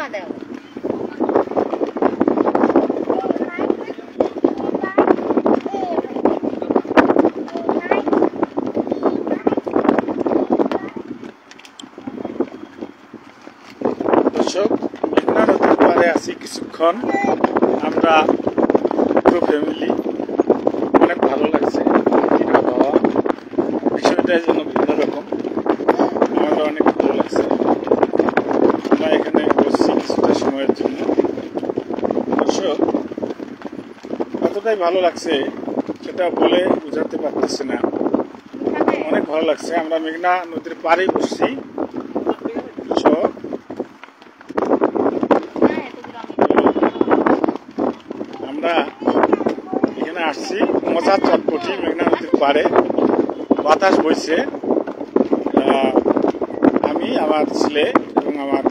দর্শক, মেঘনা নদীর পাড়ে আছি কিছুক্ষণ। আমরা পুরো ফ্যামিলি, অনেক ভালো লাগছে। আবহাওয়া বিষয়টাই যেন ভিন্ন রকম, আমাদের অনেক ভালো লাগছে। আমরা এখানে বসছি কিছুটা সময়ের জন্য। দর্শক, কতটাই ভালো লাগছে সেটা বলে বোঝাতে পারতেছি না, অনেক ভালো লাগছে। আমরা মেঘনা নদীর পাড়ে বসছি। আমরা এখানে আসছি মজা চটপটি মেঘনা নদীর পাড়ে, বাতাস বইছে। আমি, আমার ছেলে এবং আমার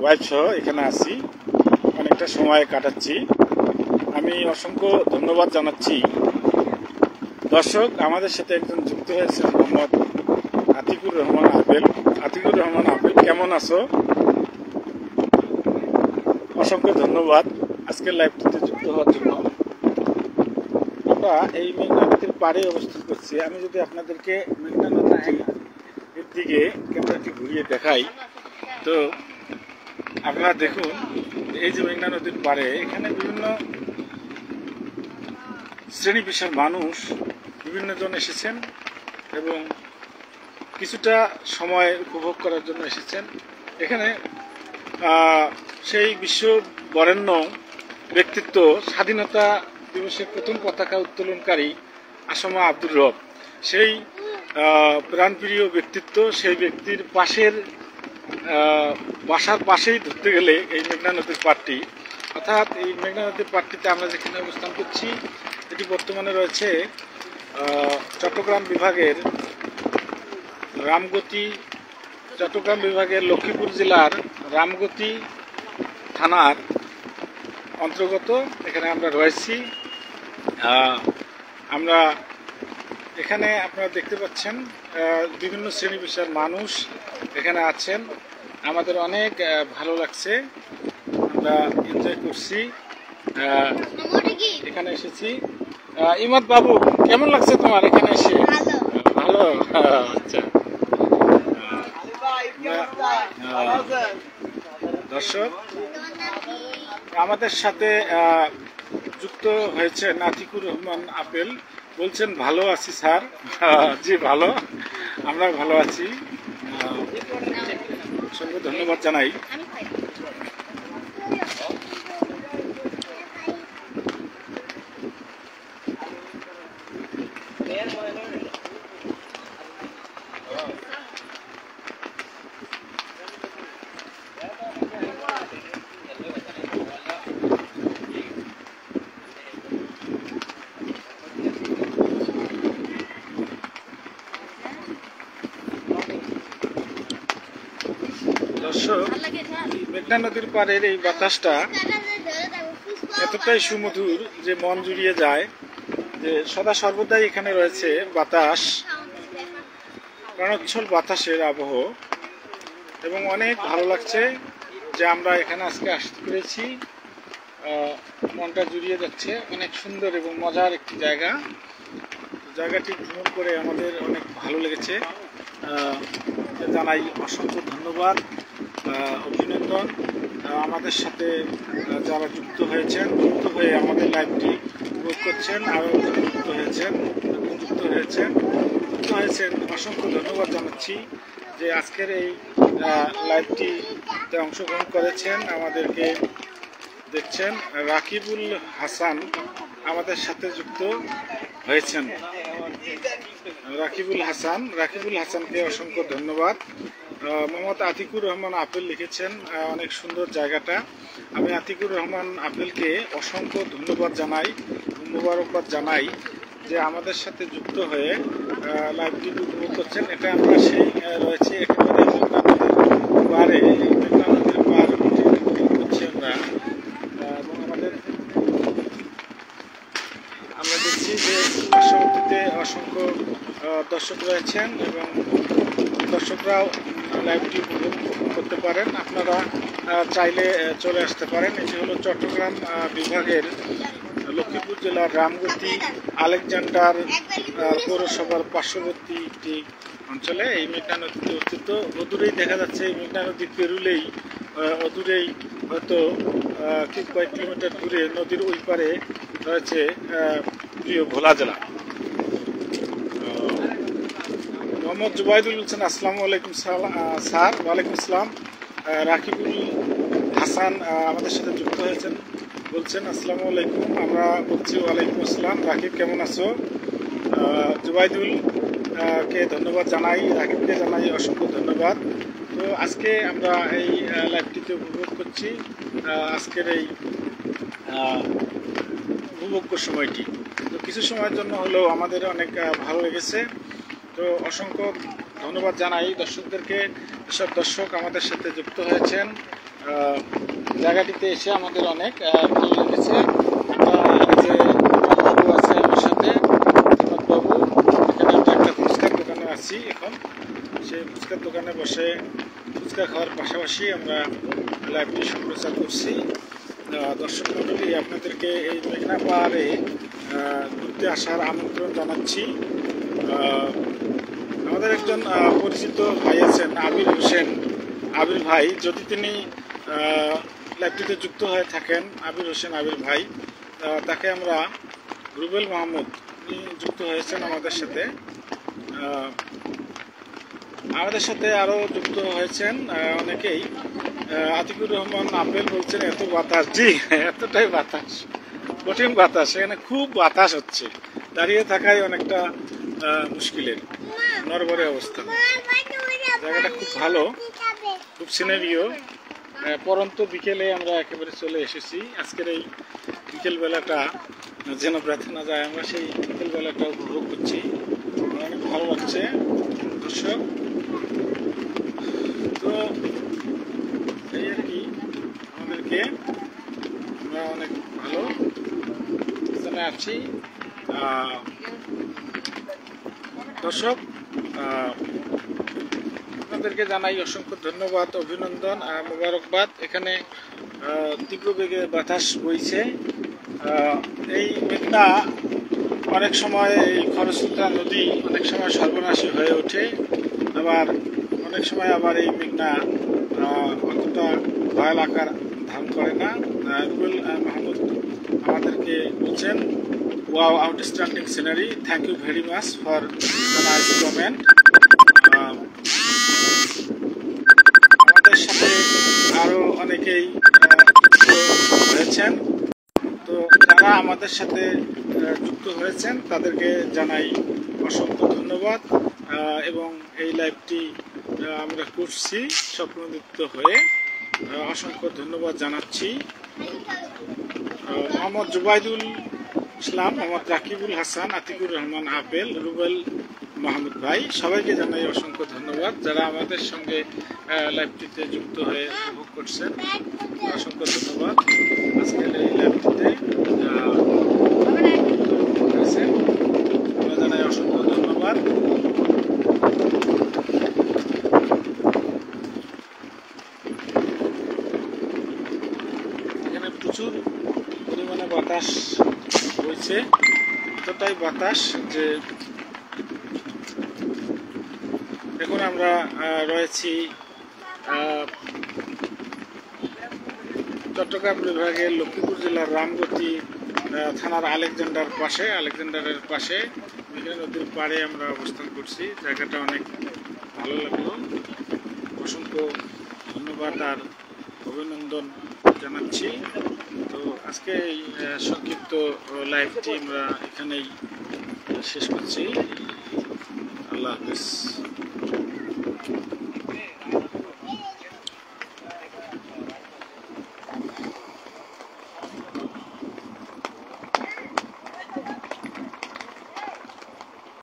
ওয়াইফ সহ এখানে আছি, অনেকটা সময় কাটাচ্ছি। আমি অসংখ্য ধন্যবাদ জানাচ্ছি। দর্শক, আমাদের সাথে একজন যুক্ত হয়েছে মোহাম্মদ আতিকুর রহমান আপেল। আতিকুর রহমান আপেল, কেমন আছো? অসংখ্য ধন্যবাদ আজকের লাইভটিতে যুক্ত হওয়ার জন্য। আমরা এই মেঘনা নদীর পাড়ে অবস্থান করছি। আমি যদি আপনাদেরকে মেঘনা নদীর দিকে ক্যামেরাটি ঘুরিয়ে দেখাই, তো আপনারা দেখুন, এই যে মেঘনা নদীর পাড়ে, এখানে বিভিন্ন শ্রেণী পেশার মানুষ বিভিন্ন জন এসেছেন এবং কিছুটা সময় উপভোগ করার জন্য এসেছেন। এখানে সেই বিশ্ব বরেণ্য ব্যক্তিত্ব, স্বাধীনতা দিবসের প্রথম পতাকা উত্তোলনকারী আসমা আব্দুর রব, সেই প্রাণপ্রিয় ব্যক্তিত্ব, সেই ব্যক্তির পাশের বাসার পাশেই ধরতে গেলে এই মেঘনা নদীর পাড়টি, অর্থাৎ এই মেঘনা নদীর পাড়টিতে আমরা যেখানে অবস্থান করছি, এটি বর্তমানে রয়েছে চট্টগ্রাম বিভাগের লক্ষ্মীপুর জেলার রামগতি থানার অন্তর্গত। এখানে আমরা রয়েছি। আমরা এখানে আপনারা দেখতে পাচ্ছেন বিভিন্ন শ্রেণী পেশার মানুষ এখানে আছেন। আমাদের অনেক ভালো লাগছে, আমরা এনজয় করছি। এখানে এসেছি। ইমাদ বাবু, কেমন লাগছে তোমার এখানে এসে? ভালো, আচ্ছা। দর্শক, আমাদের সাথে যুক্ত হয়েছেন আতিকুর রহমান আপেল। বলছেন ভালো আছি স্যার। জি ভালো, আমরা ভালো আছি। অসংখ্য ধন্যবাদ জানাই। দর্শক, মেঘনা নদীর পাড়ের এই বাতাসটা এতটাই সুমধুর যে মন জুড়িয়ে যায়, যে সদা সর্বদাই এখানে রয়েছে বাতাস, প্রাণোচ্ছল বাতাসের আবহ, এবং অনেক ভালো লাগছে যে আমরা এখানে আজকে আসতে পেরেছি। মনটা জুড়িয়ে যাচ্ছে। অনেক সুন্দর এবং মজার একটি জায়গা। জায়গাটি ভ্রমণ করে আমাদের অনেক ভালো লেগেছে। জানাই অসংখ্য ধন্যবাদ, অভিনন্দন। আমাদের সাথে যারা যুক্ত হয়ে আমাদের লাইভটি উপভোগ করছেন, আরও যুক্ত হয়েছেন, অসংখ্য ধন্যবাদ জানাচ্ছি যে আজকের এই লাইভটিতে অংশগ্রহণ করেছেন, আমাদেরকে দেখছেন। রাকিবুল হাসান আমাদের সাথে যুক্ত হয়েছেন। রাকিবুল হাসানকে অসংখ্য ধন্যবাদ। মোহাম্মদ আতিকুর রহমান আপেল লিখেছেন অনেক সুন্দর জায়গাটা। আমি আতিকুর রহমান আপেলকে অসংখ্য ধন্যবাদ জানাই, মোবারকবাদ জানাই যে আমাদের সাথে যুক্ত হয়ে লাইভটি উপভোগ করছেন। এটা আমরা সেই রয়েছে একেবারে মেঘনা নদীর পাড়ে, মেঘনা নদীর পাড় করছি আমরা। এবং আমরা দেখছি যে পার্শ্ববর্তীতে অসংখ্য দর্শক রয়েছেন এবং দর্শকরাও লাইভটি উপভোগ করতে পারেন। আপনারা চাইলে চলে আসতে পারেন। এটি হলো চট্টগ্রাম বিভাগের লক্ষ্মীপুর জেলার রামগতি আলেকজান্ডার পৌরসভার পার্শ্ববর্তী একটি অঞ্চলে এই মেঘনা নদীতে অবস্থিত। অদূরেই দেখা যাচ্ছে এই মেঘনা নদী পেরুলেই অদূরেই হয়তো কয়েক কিলোমিটার দূরে নদীর ওই পারে রয়েছে প্রিয় ভোলা জেলা। মোহাম্মদ জুবাইদুল বলছেন আসসালামু আলাইকুম স্যার। ওয়ালাইকুম আসসালাম। রাকিবুল হাসান আমাদের সাথে যুক্ত হয়েছেন, বলছেন আসসালামু আলাইকুম। আমরা বলছি ওয়ালাইকুম আসসালাম। রাকিব কেমন আছো? জুবাইদুল কে ধন্যবাদ জানাই, রাকিবকে জানাই অসংখ্য ধন্যবাদ। তো আজকে আমরা এই লাইভটিতে উপভোগ করছি আজকের এই উপভোগ্য সময়টি। তো কিছু সময়ের জন্য হলেও আমাদের অনেক ভালো লেগেছে। তো অসংখ্য ধন্যবাদ জানাই দর্শকদেরকে, যেসব দর্শক আমাদের সাথে যুক্ত হয়েছেন। জায়গাটিতে এসে আমাদের অনেক ভালো লেগেছে। যে বাবু আছে আমার সাথে, বাবু, এখানে আমরা একটা ফুচকার দোকানে আছি এখন। সেই ফুচকার দোকানে বসে ফুচকা খাওয়ার পাশাপাশি আমরা লাইভটি সম্প্রচার করছি। দর্শক মণ্ডলী, আপনাদেরকে এই মেঘনা পাহাড়ে ঘুরতে আসার আমন্ত্রণ জানাচ্ছি। আমাদের একজন পরিচিত ভাই আছেন আবির হোসেন, আবির ভাই, যদি তিনি লাইভটিতে যুক্ত হয়ে থাকেন, আবির হোসেন আবির ভাই, তাকে আমরা রুবেল মাহমুদ যুক্ত হয়েছেন আমাদের সাথে। আমাদের সাথে আরও যুক্ত হয়েছেন অনেকেই। আতিকুর রহমান আপেল বলছেন এত বাতাস। জি, এতটাই বাতাস, কঠিন বাতাস, এখানে খুব বাতাস হচ্ছে, দাঁড়িয়ে থাকাই অনেকটা মুশকিলের, নরবরে অবস্থা। জায়গাটা খুব ভালো, খুব সিনারিও। পরন্ত বিকেলে আমরা একেবারে চলে এসেছি। আজকের এই বিকেলবেলাটা যেন ব্যথা না যায়, আমরা সেই বিকেলবেলাটা উপভোগ করছি, অনেক ভালো লাগছে দর্শক। তো এই আর কি, আমাদেরকে আমরা অনেক ভালো স্থানে আছি দর্শক। আপনাদেরকে জানাই অসংখ্য ধন্যবাদ, অভিনন্দন, মোবারকবাদ। এখানে তীব্র বেগে বাতাস বইছে। এই মেঘনা অনেক সময়, এই খরস্রোতা নদী অনেক সময় সর্বনাশী হয়ে ওঠে, আবার অনেক সময় আবার এই মেঘনা অতটা ভয়াল আকার ধারণ করে না। রুবেল মাহমুদ আমাদেরকে বলছেন, wow, outstanding scenery, thank you very much for the nice comment. আমাদের সাথে আরও অনেকেই যুক্ত হয়েছেন। তো যারা আমাদের সাথে যুক্ত হয়েছেন তাদেরকে জানাই অসংখ্য ধন্যবাদ। এবং এই লাইভটি আমরা করছি স্বপ্নদীপ্ত হয়ে, অসংখ্য ধন্যবাদ জানাচ্ছি। মোহাম্মদ জুবাইদুল ইসলাম, মোহাম্মদ রাকিবুল হাসান, আতিকুর রহমান আপেল, রুবেল মাহমুদ ভাই, সবাইকে জানাই অসংখ্য ধন্যবাদ। যারা আমাদের সঙ্গে লাইভটিতে যুক্ত হয়ে উপভোগ করছেন, অসংখ্য ধন্যবাদ। আজকের এই লাইভটিতে আমরা জানাই অসংখ্য ধন্যবাদ। এখানে প্রচুর পরিমাণে বাতাস বইছে, এতটাই বাতাস যে এখন আমরা রয়েছি চট্টগ্রাম বিভাগের লক্ষ্মীপুর জেলার রামগতি থানার আলেকজান্ডারের পাশে মেঘনা নদীর পাড়ে আমরা অবস্থান করছি। জায়গাটা অনেক ভালো লাগলো, অসংখ্য ধন্যবাদ আর অভিনন্দন জানাচ্ছি। তো আজকে এই সংক্ষিপ্ত লাইভটি আমরা এখানেই শেষ করছি। আল্লাহ হাফেজ।